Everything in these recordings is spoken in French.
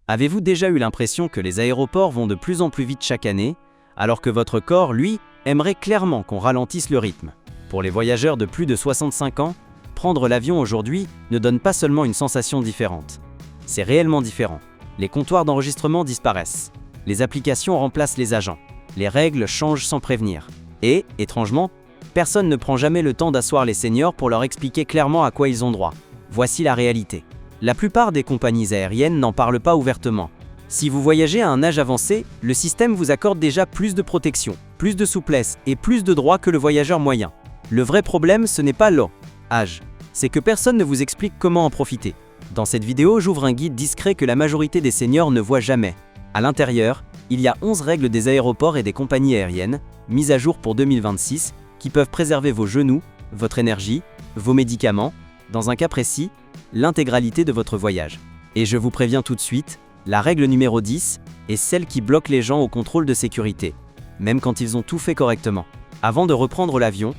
Avez-vous déjà eu l'impression que les aéroports vont de plus en plus vite chaque année, alors que votre corps, lui, aimerait clairement qu'on ralentisse le rythme? Pour les voyageurs de plus de 65 ans, prendre l'avion aujourd'hui ne donne pas seulement une sensation différente. C'est réellement différent. Les comptoirs d'enregistrement disparaissent. Les applications remplacent les agents. Les règles changent sans prévenir. Et, étrangement, personne ne prend jamais le temps d'asseoir les seniors pour leur expliquer clairement à quoi ils ont droit. Voici la réalité. La plupart des compagnies aériennes n'en parlent pas ouvertement. Si vous voyagez à un âge avancé, le système vous accorde déjà plus de protection, plus de souplesse et plus de droits que le voyageur moyen. Le vrai problème, ce n'est pas l'âge, c'est que personne ne vous explique comment en profiter. Dans cette vidéo, j'ouvre un guide discret que la majorité des seniors ne voient jamais. À l'intérieur, il y a 11 règles des aéroports et des compagnies aériennes, mises à jour pour 2026, qui peuvent préserver vos genoux, votre énergie, vos médicaments, dans un cas précis, l'intégralité de votre voyage. Et je vous préviens tout de suite, la règle numéro 10 est celle qui bloque les gens au contrôle de sécurité, même quand ils ont tout fait correctement. Avant de reprendre l'avion,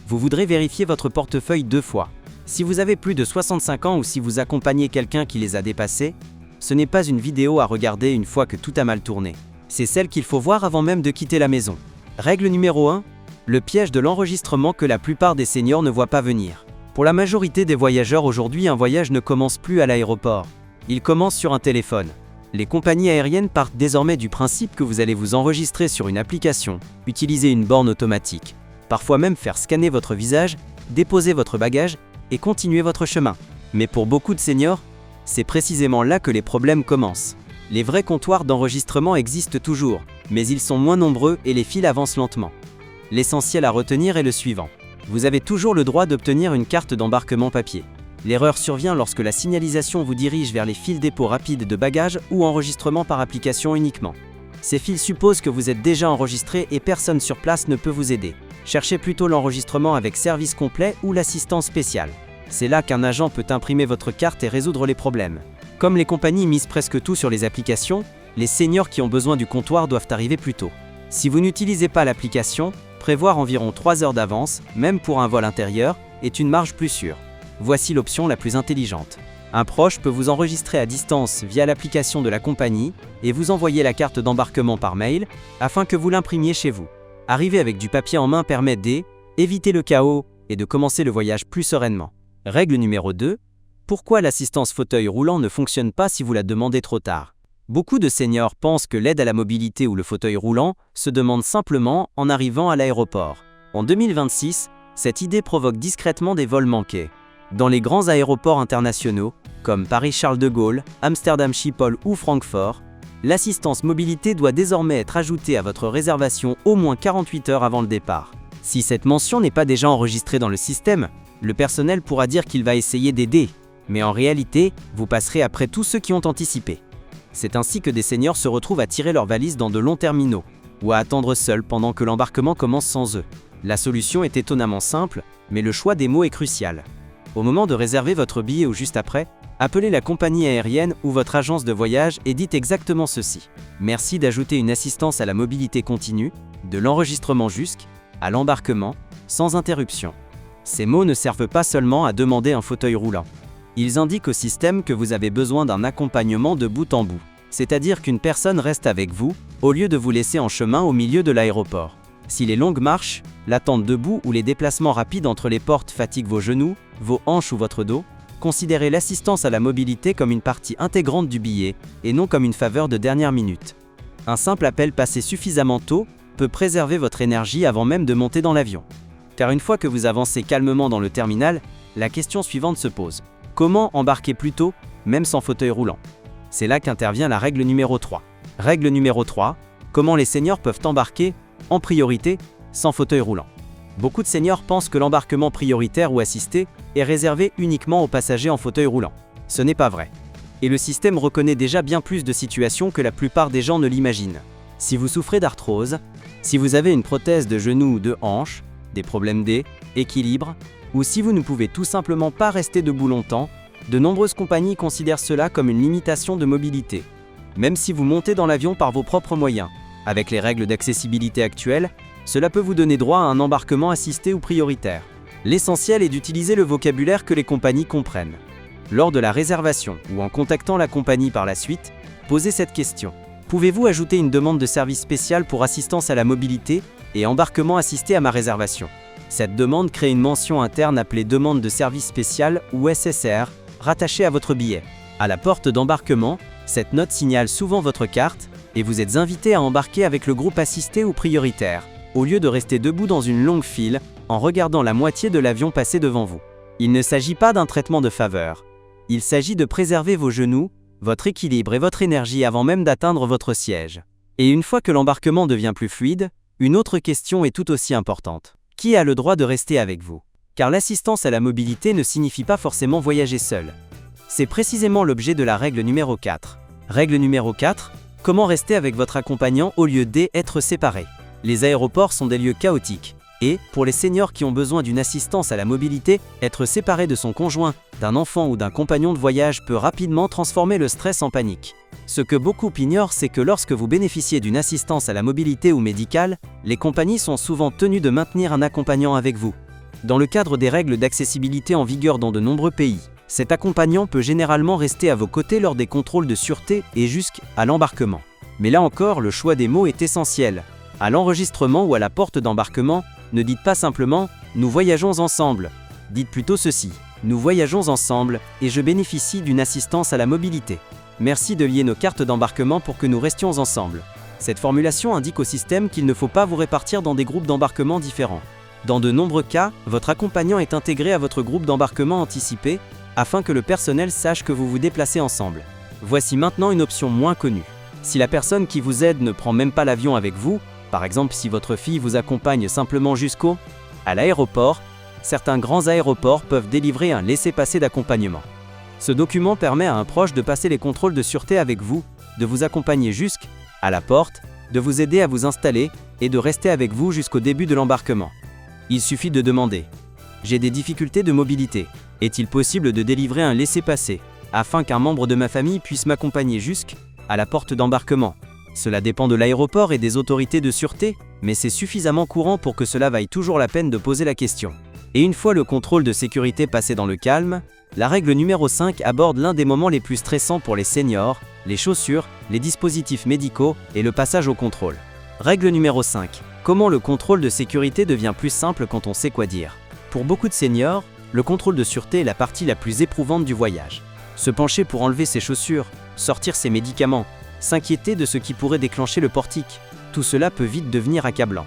vous voudrez vérifier votre portefeuille 2 fois. Si vous avez plus de 65 ans ou si vous accompagnez quelqu'un qui les a dépassés, ce n'est pas une vidéo à regarder une fois que tout a mal tourné. C'est celle qu'il faut voir avant même de quitter la maison. Règle numéro 1, le piège de l'enregistrement que la plupart des seniors ne voient pas venir. Pour la majorité des voyageurs aujourd'hui, un voyage ne commence plus à l'aéroport. Il commence sur un téléphone. Les compagnies aériennes partent désormais du principe que vous allez vous enregistrer sur une application, utiliser une borne automatique, parfois même faire scanner votre visage, déposer votre bagage et continuer votre chemin. Mais pour beaucoup de seniors, c'est précisément là que les problèmes commencent. Les vrais comptoirs d'enregistrement existent toujours, mais ils sont moins nombreux et les files avancent lentement. L'essentiel à retenir est le suivant. Vous avez toujours le droit d'obtenir une carte d'embarquement papier. L'erreur survient lorsque la signalisation vous dirige vers les files dépôt rapide de bagages ou enregistrement par application uniquement. Ces files supposent que vous êtes déjà enregistré et personne sur place ne peut vous aider. Cherchez plutôt l'enregistrement avec service complet ou l'assistance spéciale. C'est là qu'un agent peut imprimer votre carte et résoudre les problèmes. Comme les compagnies misent presque tout sur les applications, les seniors qui ont besoin du comptoir doivent arriver plus tôt. Si vous n'utilisez pas l'application, prévoir environ 3 heures d'avance, même pour un vol intérieur, est une marge plus sûre. Voici l'option la plus intelligente. Un proche peut vous enregistrer à distance via l'application de la compagnie et vous envoyer la carte d'embarquement par mail afin que vous l'imprimiez chez vous. Arriver avec du papier en main permet d'éviter le chaos et de commencer le voyage plus sereinement. Règle numéro 2. Pourquoi l'assistance fauteuil roulant ne fonctionne pas si vous la demandez trop tard? Beaucoup de seniors pensent que l'aide à la mobilité ou le fauteuil roulant se demande simplement en arrivant à l'aéroport. En 2026, cette idée provoque discrètement des vols manqués. Dans les grands aéroports internationaux, comme Paris-Charles de Gaulle, Amsterdam Schiphol ou Francfort, l'assistance mobilité doit désormais être ajoutée à votre réservation au moins 48 heures avant le départ. Si cette mention n'est pas déjà enregistrée dans le système, le personnel pourra dire qu'il va essayer d'aider, mais en réalité, vous passerez après tous ceux qui ont anticipé. C'est ainsi que des seniors se retrouvent à tirer leurs valises dans de longs terminaux, ou à attendre seuls pendant que l'embarquement commence sans eux. La solution est étonnamment simple, mais le choix des mots est crucial. Au moment de réserver votre billet ou juste après, appelez la compagnie aérienne ou votre agence de voyage et dites exactement ceci. Merci d'ajouter une assistance à la mobilité continue, de l'enregistrement jusqu'à l'embarquement, sans interruption. Ces mots ne servent pas seulement à demander un fauteuil roulant. Ils indiquent au système que vous avez besoin d'un accompagnement de bout en bout, c'est-à-dire qu'une personne reste avec vous, au lieu de vous laisser en chemin au milieu de l'aéroport. Si les longues marches, l'attente debout ou les déplacements rapides entre les portes fatiguent vos genoux, vos hanches ou votre dos, considérez l'assistance à la mobilité comme une partie intégrante du billet et non comme une faveur de dernière minute. Un simple appel passé suffisamment tôt peut préserver votre énergie avant même de monter dans l'avion. Car une fois que vous avancez calmement dans le terminal, la question suivante se pose. Comment embarquer plus tôt, même sans fauteuil roulant? C'est là qu'intervient la règle numéro 3. Règle numéro 3, comment les seniors peuvent embarquer, en priorité, sans fauteuil roulant? Beaucoup de seniors pensent que l'embarquement prioritaire ou assisté est réservé uniquement aux passagers en fauteuil roulant. Ce n'est pas vrai. Et le système reconnaît déjà bien plus de situations que la plupart des gens ne l'imaginent. Si vous souffrez d'arthrose, si vous avez une prothèse de genou ou de hanche, des problèmes d'équilibre, ou si vous ne pouvez tout simplement pas rester debout longtemps, de nombreuses compagnies considèrent cela comme une limitation de mobilité. Même si vous montez dans l'avion par vos propres moyens, avec les règles d'accessibilité actuelles, cela peut vous donner droit à un embarquement assisté ou prioritaire. L'essentiel est d'utiliser le vocabulaire que les compagnies comprennent. Lors de la réservation ou en contactant la compagnie par la suite, Posez cette question. Pouvez-vous ajouter une demande de service spécial pour assistance à la mobilité et embarquement assisté à ma réservation? Cette demande crée une mention interne appelée demande de service spécial ou SSR, rattachée à votre billet. À la porte d'embarquement, cette note signale souvent votre carte et vous êtes invité à embarquer avec le groupe assisté ou prioritaire, au lieu de rester debout dans une longue file en regardant la moitié de l'avion passer devant vous. Il ne s'agit pas d'un traitement de faveur. Il s'agit de préserver vos genoux, votre équilibre et votre énergie avant même d'atteindre votre siège. Et une fois que l'embarquement devient plus fluide, une autre question est tout aussi importante. Qui a le droit de rester avec vous? Car l'assistance à la mobilité ne signifie pas forcément voyager seul. C'est précisément l'objet de la règle numéro 4. Règle numéro 4, comment rester avec votre accompagnant au lieu d'être séparés? Les aéroports sont des lieux chaotiques. Et, pour les seniors qui ont besoin d'une assistance à la mobilité, être séparé de son conjoint, d'un enfant ou d'un compagnon de voyage peut rapidement transformer le stress en panique. Ce que beaucoup ignorent, c'est que lorsque vous bénéficiez d'une assistance à la mobilité ou médicale, les compagnies sont souvent tenues de maintenir un accompagnant avec vous. Dans le cadre des règles d'accessibilité en vigueur dans de nombreux pays, cet accompagnant peut généralement rester à vos côtés lors des contrôles de sûreté et jusqu'à l'embarquement. Mais là encore, le choix des mots est essentiel. À l'enregistrement ou à la porte d'embarquement, ne dites pas simplement « Nous voyageons ensemble ». Dites plutôt ceci « Nous voyageons ensemble et je bénéficie d'une assistance à la mobilité. Merci de lier nos cartes d'embarquement pour que nous restions ensemble ». Cette formulation indique au système qu'il ne faut pas vous répartir dans des groupes d'embarquement différents. Dans de nombreux cas, votre accompagnant est intégré à votre groupe d'embarquement anticipé afin que le personnel sache que vous vous déplacez ensemble. Voici maintenant une option moins connue. Si la personne qui vous aide ne prend même pas l'avion avec vous, par exemple si votre fille vous accompagne simplement à l'aéroport, certains grands aéroports peuvent délivrer un laissez-passer d'accompagnement. Ce document permet à un proche de passer les contrôles de sûreté avec vous, de vous accompagner jusqu'à la porte, de vous aider à vous installer et de rester avec vous jusqu'au début de l'embarquement. Il suffit de demander « J'ai des difficultés de mobilité. Est-il possible de délivrer un laissez-passer afin qu'un membre de ma famille puisse m'accompagner jusqu'à la porte d'embarquement ?» Cela dépend de l'aéroport et des autorités de sûreté, mais c'est suffisamment courant pour que cela vaille toujours la peine de poser la question. Et une fois le contrôle de sécurité passé dans le calme, la règle numéro 5 aborde l'un des moments les plus stressants pour les seniors, les chaussures, les dispositifs médicaux et le passage au contrôle. Règle numéro 5. Comment le contrôle de sécurité devient plus simple quand on sait quoi dire? Pour beaucoup de seniors, le contrôle de sûreté est la partie la plus éprouvante du voyage. Se pencher pour enlever ses chaussures, sortir ses médicaments, s'inquiéter de ce qui pourrait déclencher le portique, tout cela peut vite devenir accablant.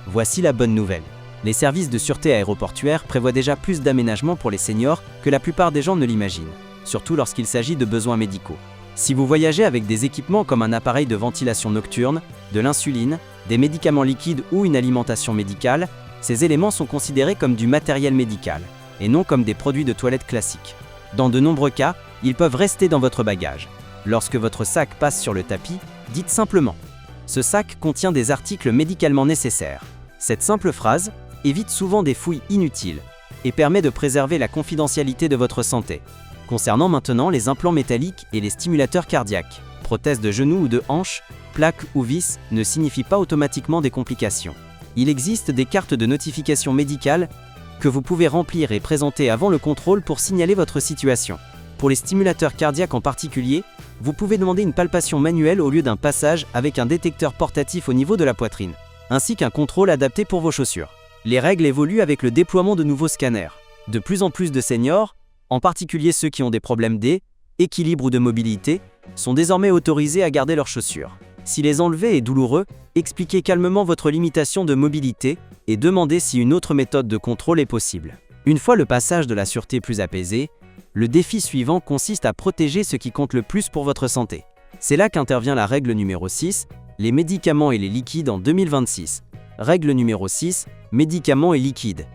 Voici la bonne nouvelle. Les services de sûreté aéroportuaire prévoient déjà plus d'aménagements pour les seniors que la plupart des gens ne l'imaginent, surtout lorsqu'il s'agit de besoins médicaux. Si vous voyagez avec des équipements comme un appareil de ventilation nocturne, de l'insuline, des médicaments liquides ou une alimentation médicale, ces éléments sont considérés comme du matériel médical, et non comme des produits de toilette classiques. Dans de nombreux cas, ils peuvent rester dans votre bagage. Lorsque votre sac passe sur le tapis, dites simplement « Ce sac contient des articles médicalement nécessaires ». Cette simple phrase évite souvent des fouilles inutiles et permet de préserver la confidentialité de votre santé. Concernant maintenant les implants métalliques et les stimulateurs cardiaques, prothèses de genoux ou de hanches, plaques ou vis ne signifient pas automatiquement des complications. Il existe des cartes de notification médicale que vous pouvez remplir et présenter avant le contrôle pour signaler votre situation. Pour les stimulateurs cardiaques en particulier, vous pouvez demander une palpation manuelle au lieu d'un passage avec un détecteur portatif au niveau de la poitrine, ainsi qu'un contrôle adapté pour vos chaussures. Les règles évoluent avec le déploiement de nouveaux scanners. De plus en plus de seniors, en particulier ceux qui ont des problèmes d'équilibre ou de mobilité, sont désormais autorisés à garder leurs chaussures. Si les enlever est douloureux, expliquez calmement votre limitation de mobilité et demandez si une autre méthode de contrôle est possible. Une fois le passage de la sûreté plus apaisé, le défi suivant consiste à protéger ce qui compte le plus pour votre santé. C'est là qu'intervient la règle numéro 6, les médicaments et les liquides en 2026. Règle numéro 6, médicaments et liquides.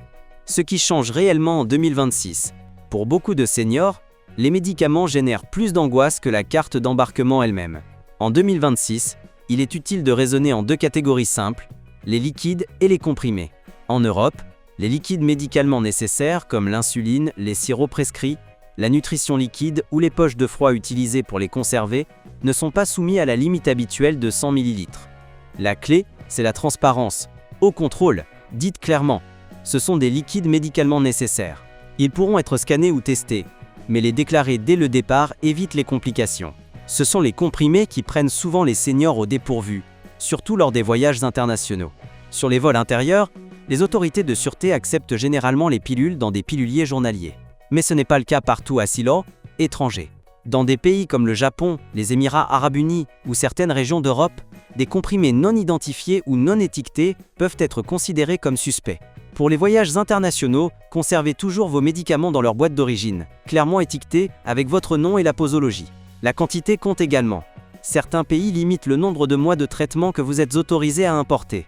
Ce qui change réellement en 2026. Pour beaucoup de seniors, les médicaments génèrent plus d'angoisse que la carte d'embarquement elle-même. En 2026, il est utile de raisonner en deux catégories simples, les liquides et les comprimés. En Europe, les liquides médicalement nécessaires comme l'insuline, les sirops prescrits, la nutrition liquide ou les poches de froid utilisées pour les conserver ne sont pas soumis à la limite habituelle de 100 ml. La clé, c'est la transparence. Au contrôle, dites clairement, ce sont des liquides médicalement nécessaires. Ils pourront être scannés ou testés, mais les déclarer dès le départ évite les complications. Ce sont les comprimés qui prennent souvent les seniors au dépourvu, surtout lors des voyages internationaux. Sur les vols intérieurs, les autorités de sûreté acceptent généralement les pilules dans des piluliers journaliers. Mais ce n'est pas le cas partout à asilo étrangers. Dans des pays comme le Japon, les Émirats arabes unis ou certaines régions d'Europe, des comprimés non identifiés ou non étiquetés peuvent être considérés comme suspects. Pour les voyages internationaux, conservez toujours vos médicaments dans leur boîte d'origine, clairement étiquetée avec votre nom et la posologie. La quantité compte également. Certains pays limitent le nombre de mois de traitement que vous êtes autorisé à importer.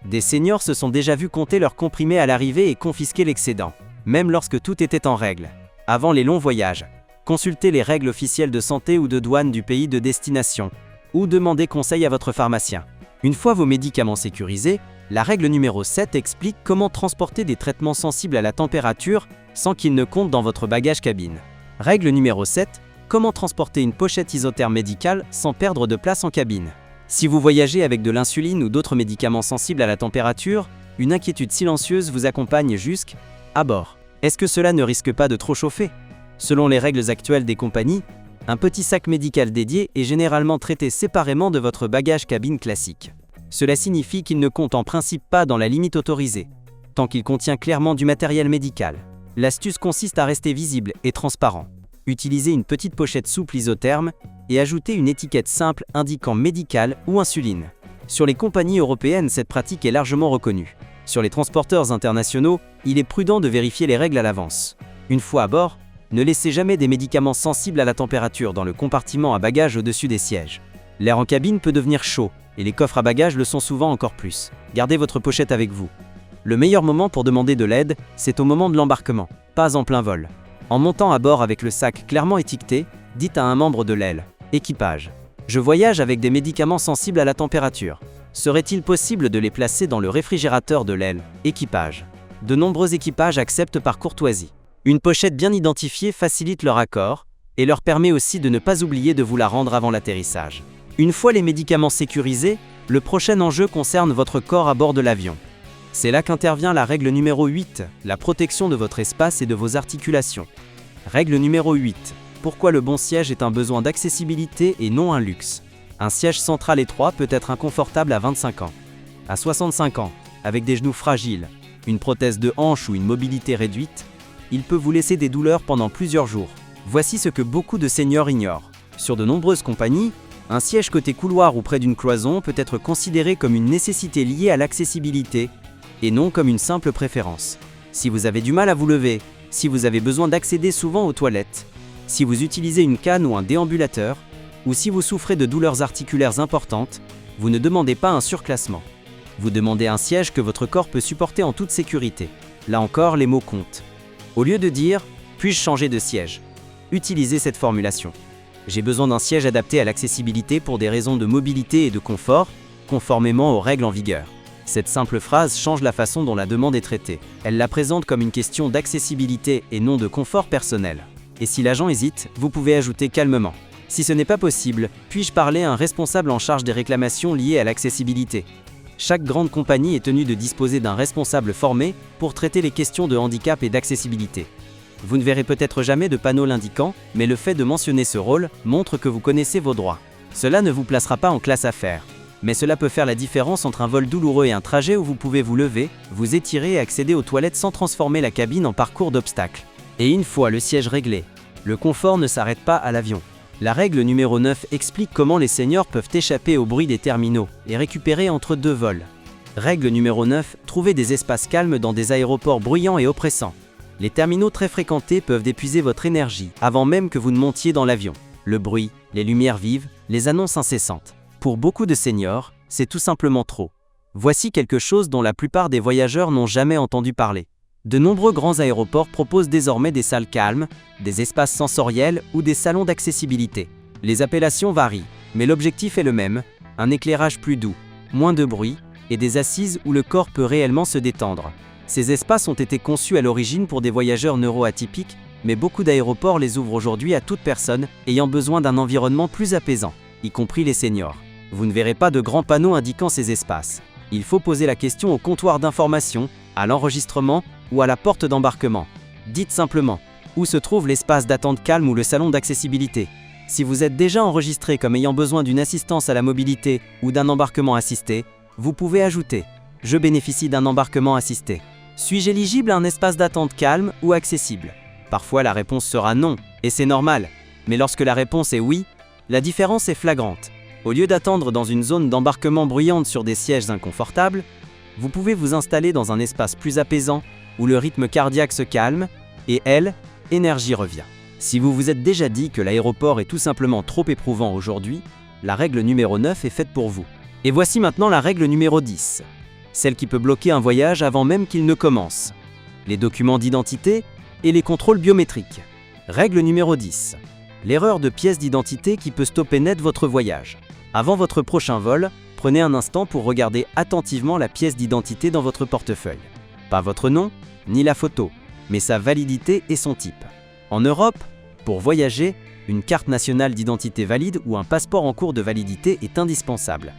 Des seniors se sont déjà vus compter leurs comprimés à l'arrivée et confisquer l'excédent, même lorsque tout était en règle. Avant les longs voyages, consultez les règles officielles de santé ou de douane du pays de destination, ou demandez conseil à votre pharmacien. Une fois vos médicaments sécurisés, la règle numéro 7 explique comment transporter des traitements sensibles à la température sans qu'ils ne comptent dans votre bagage cabine. Règle numéro 7, comment transporter une pochette isotherme médicale sans perdre de place en cabine. Si vous voyagez avec de l'insuline ou d'autres médicaments sensibles à la température, une inquiétude silencieuse vous accompagne jusqu'à bord. Est-ce que cela ne risque pas de trop chauffer? Selon les règles actuelles des compagnies, un petit sac médical dédié est généralement traité séparément de votre bagage cabine classique. Cela signifie qu'il ne compte en principe pas dans la limite autorisée, tant qu'il contient clairement du matériel médical. L'astuce consiste à rester visible et transparent. Utilisez une petite pochette souple isotherme et ajoutez une étiquette simple indiquant médical ou insuline. Sur les compagnies européennes, cette pratique est largement reconnue. Sur les transporteurs internationaux, il est prudent de vérifier les règles à l'avance. Une fois à bord, ne laissez jamais des médicaments sensibles à la température dans le compartiment à bagages au-dessus des sièges. L'air en cabine peut devenir chaud, et les coffres à bagages le sont souvent encore plus. Gardez votre pochette avec vous. Le meilleur moment pour demander de l'aide, c'est au moment de l'embarquement, pas en plein vol. En montant à bord avec le sac clairement étiqueté, dites à un membre de l'aile « Équipage. Je voyage avec des médicaments sensibles à la température. Serait-il possible de les placer dans le réfrigérateur de l'aile ? Équipage. » De nombreux équipages acceptent par courtoisie. Une pochette bien identifiée facilite leur accord et leur permet aussi de ne pas oublier de vous la rendre avant l'atterrissage. Une fois les médicaments sécurisés, le prochain enjeu concerne votre corps à bord de l'avion. C'est là qu'intervient la règle numéro 8, la protection de votre espace et de vos articulations. Règle numéro 8. Pourquoi le bon siège est un besoin d'accessibilité et non un luxe. Un siège central étroit peut être inconfortable à 25 ans. À 65 ans, avec des genoux fragiles, une prothèse de hanche ou une mobilité réduite, il peut vous laisser des douleurs pendant plusieurs jours. Voici ce que beaucoup de seniors ignorent. Sur de nombreuses compagnies, un siège côté couloir ou près d'une cloison peut être considéré comme une nécessité liée à l'accessibilité et non comme une simple préférence. Si vous avez du mal à vous lever, si vous avez besoin d'accéder souvent aux toilettes, si vous utilisez une canne ou un déambulateur, ou si vous souffrez de douleurs articulaires importantes, vous ne demandez pas un surclassement. Vous demandez un siège que votre corps peut supporter en toute sécurité. Là encore, les mots comptent. Au lieu de dire « puis-je changer de siège ?», utilisez cette formulation. J'ai besoin d'un siège adapté à l'accessibilité pour des raisons de mobilité et de confort, conformément aux règles en vigueur. Cette simple phrase change la façon dont la demande est traitée. Elle la présente comme une question d'accessibilité et non de confort personnel. Et si l'agent hésite, vous pouvez ajouter calmement. Si ce n'est pas possible, puis-je parler à un responsable en charge des réclamations liées à l'accessibilité ? Chaque grande compagnie est tenue de disposer d'un responsable formé pour traiter les questions de handicap et d'accessibilité. Vous ne verrez peut-être jamais de panneau l'indiquant, mais le fait de mentionner ce rôle montre que vous connaissez vos droits. Cela ne vous placera pas en classe affaires, mais cela peut faire la différence entre un vol douloureux et un trajet où vous pouvez vous lever, vous étirer et accéder aux toilettes sans transformer la cabine en parcours d'obstacles. Et une fois le siège réglé, le confort ne s'arrête pas à l'avion. La règle numéro 9 explique comment les seniors peuvent échapper au bruit des terminaux et récupérer entre deux vols. Règle numéro 9, trouvez des espaces calmes dans des aéroports bruyants et oppressants. Les terminaux très fréquentés peuvent épuiser votre énergie avant même que vous ne montiez dans l'avion. Le bruit, les lumières vives, les annonces incessantes. Pour beaucoup de seniors, c'est tout simplement trop. Voici quelque chose dont la plupart des voyageurs n'ont jamais entendu parler. De nombreux grands aéroports proposent désormais des salles calmes, des espaces sensoriels ou des salons d'accessibilité. Les appellations varient, mais l'objectif est le même, un éclairage plus doux, moins de bruit et des assises où le corps peut réellement se détendre. Ces espaces ont été conçus à l'origine pour des voyageurs neuroatypiques, mais beaucoup d'aéroports les ouvrent aujourd'hui à toute personne ayant besoin d'un environnement plus apaisant, y compris les seniors. Vous ne verrez pas de grands panneaux indiquant ces espaces. Il faut poser la question au comptoir d'information, à l'enregistrement ou à la porte d'embarquement. Dites simplement, où se trouve l'espace d'attente calme ou le salon d'accessibilité ? Si vous êtes déjà enregistré comme ayant besoin d'une assistance à la mobilité ou d'un embarquement assisté, vous pouvez ajouter « Je bénéficie d'un embarquement assisté ». Suis-je éligible à un espace d'attente calme ou accessible? Parfois la réponse sera non, et c'est normal. Mais lorsque la réponse est oui, la différence est flagrante. Au lieu d'attendre dans une zone d'embarquement bruyante sur des sièges inconfortables, vous pouvez vous installer dans un espace plus apaisant où le rythme cardiaque se calme et l'énergie revient. Si vous vous êtes déjà dit que l'aéroport est tout simplement trop éprouvant aujourd'hui, la règle numéro 9 est faite pour vous. Et voici maintenant la règle numéro 10, celle qui peut bloquer un voyage avant même qu'il ne commence. Les documents d'identité et les contrôles biométriques. Règle numéro 10. L'erreur de pièce d'identité qui peut stopper net votre voyage. Avant votre prochain vol, prenez un instant pour regarder attentivement la pièce d'identité dans votre portefeuille. Pas votre nom, ni la photo, mais sa validité et son type. En Europe, pour voyager, une carte nationale d'identité valide ou un passeport en cours de validité est indispensable.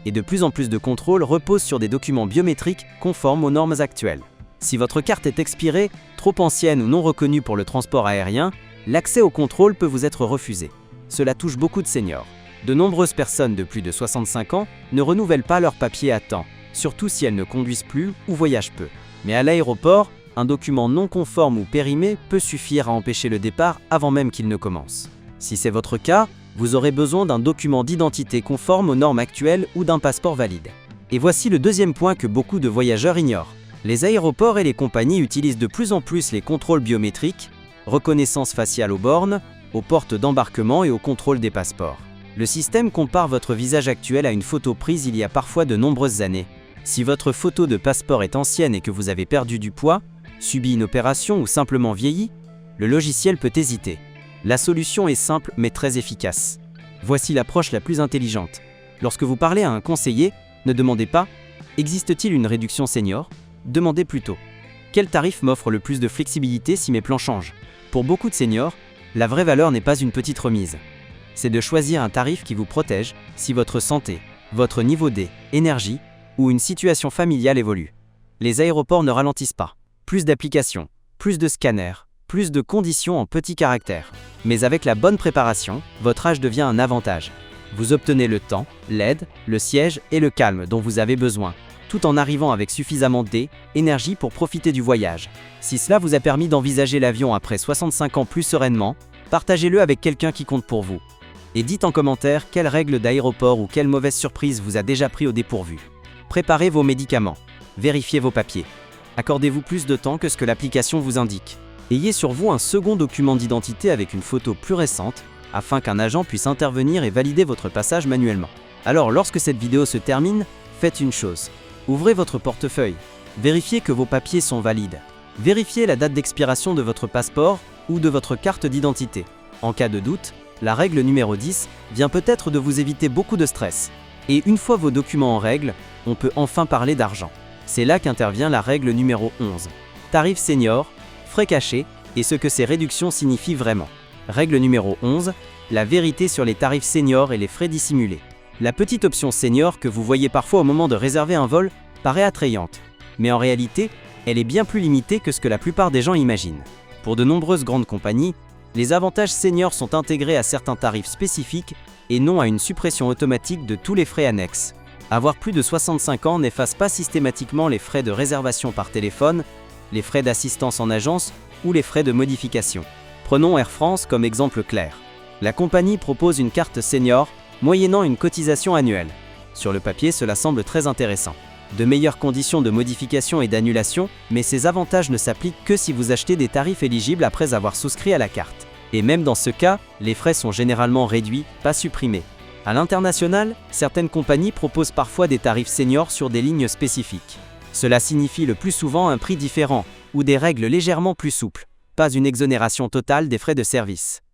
Et de plus en plus de contrôles reposent sur des documents biométriques conformes aux normes actuelles. Si votre carte est expirée, trop ancienne ou non reconnue pour le transport aérien, l'accès au contrôle peut vous être refusé. Cela touche beaucoup de seniors. De nombreuses personnes de plus de 65 ans ne renouvellent pas leurs papiers à temps, surtout si elles ne conduisent plus ou voyagent peu. Mais à l'aéroport, un document non conforme ou périmé peut suffire à empêcher le départ avant même qu'il ne commence. Si c'est votre cas, vous aurez besoin d'un document d'identité conforme aux normes actuelles ou d'un passeport valide. Et voici le deuxième point que beaucoup de voyageurs ignorent. Les aéroports et les compagnies utilisent de plus en plus les contrôles biométriques, reconnaissance faciale aux bornes, aux portes d'embarquement et au contrôle des passeports. Le système compare votre visage actuel à une photo prise il y a parfois de nombreuses années. Si votre photo de passeport est ancienne et que vous avez perdu du poids, subi une opération ou simplement vieilli, le logiciel peut hésiter. La solution est simple mais très efficace. Voici l'approche la plus intelligente. Lorsque vous parlez à un conseiller, ne demandez pas « Existe-t-il une réduction senior ?» Demandez plutôt « Quel tarif m'offre le plus de flexibilité si mes plans changent ?» Pour beaucoup de seniors, la vraie valeur n'est pas une petite remise. C'est de choisir un tarif qui vous protège si votre santé, votre niveau d'énergie ou une situation familiale évolue. Les aéroports ne ralentissent pas. Plus d'applications, plus de scanners, plus de conditions en petits caractères. Mais avec la bonne préparation, votre âge devient un avantage. Vous obtenez le temps, l'aide, le siège et le calme dont vous avez besoin, tout en arrivant avec suffisamment d'énergie pour profiter du voyage. Si cela vous a permis d'envisager l'avion après 65 ans plus sereinement, partagez-le avec quelqu'un qui compte pour vous. Et dites en commentaire quelle règle d'aéroport ou quelle mauvaise surprise vous a déjà pris au dépourvu. Préparez vos médicaments. Vérifiez vos papiers. Accordez-vous plus de temps que ce que l'application vous indique. Ayez sur vous un second document d'identité avec une photo plus récente, afin qu'un agent puisse intervenir et valider votre passage manuellement. Alors lorsque cette vidéo se termine, faites une chose. Ouvrez votre portefeuille. Vérifiez que vos papiers sont valides. Vérifiez la date d'expiration de votre passeport ou de votre carte d'identité. En cas de doute, la règle numéro 10 vient peut-être de vous éviter beaucoup de stress. Et une fois vos documents en règle, on peut enfin parler d'argent. C'est là qu'intervient la règle numéro 11. Tarif senior, frais cachés et ce que ces réductions signifient vraiment. Règle numéro 11. La vérité sur les tarifs seniors et les frais dissimulés. La petite option senior que vous voyez parfois au moment de réserver un vol paraît attrayante. Mais en réalité, elle est bien plus limitée que ce que la plupart des gens imaginent. Pour de nombreuses grandes compagnies, les avantages seniors sont intégrés à certains tarifs spécifiques et non à une suppression automatique de tous les frais annexes. Avoir plus de 65 ans n'efface pas systématiquement les frais de réservation par téléphone, les frais d'assistance en agence ou les frais de modification. Prenons Air France comme exemple clair. La compagnie propose une carte senior moyennant une cotisation annuelle. Sur le papier, cela semble très intéressant. De meilleures conditions de modification et d'annulation, mais ces avantages ne s'appliquent que si vous achetez des tarifs éligibles après avoir souscrit à la carte. Et même dans ce cas, les frais sont généralement réduits, pas supprimés. À l'international, certaines compagnies proposent parfois des tarifs seniors sur des lignes spécifiques. Cela signifie le plus souvent un prix différent ou des règles légèrement plus souples, pas une exonération totale des frais de service.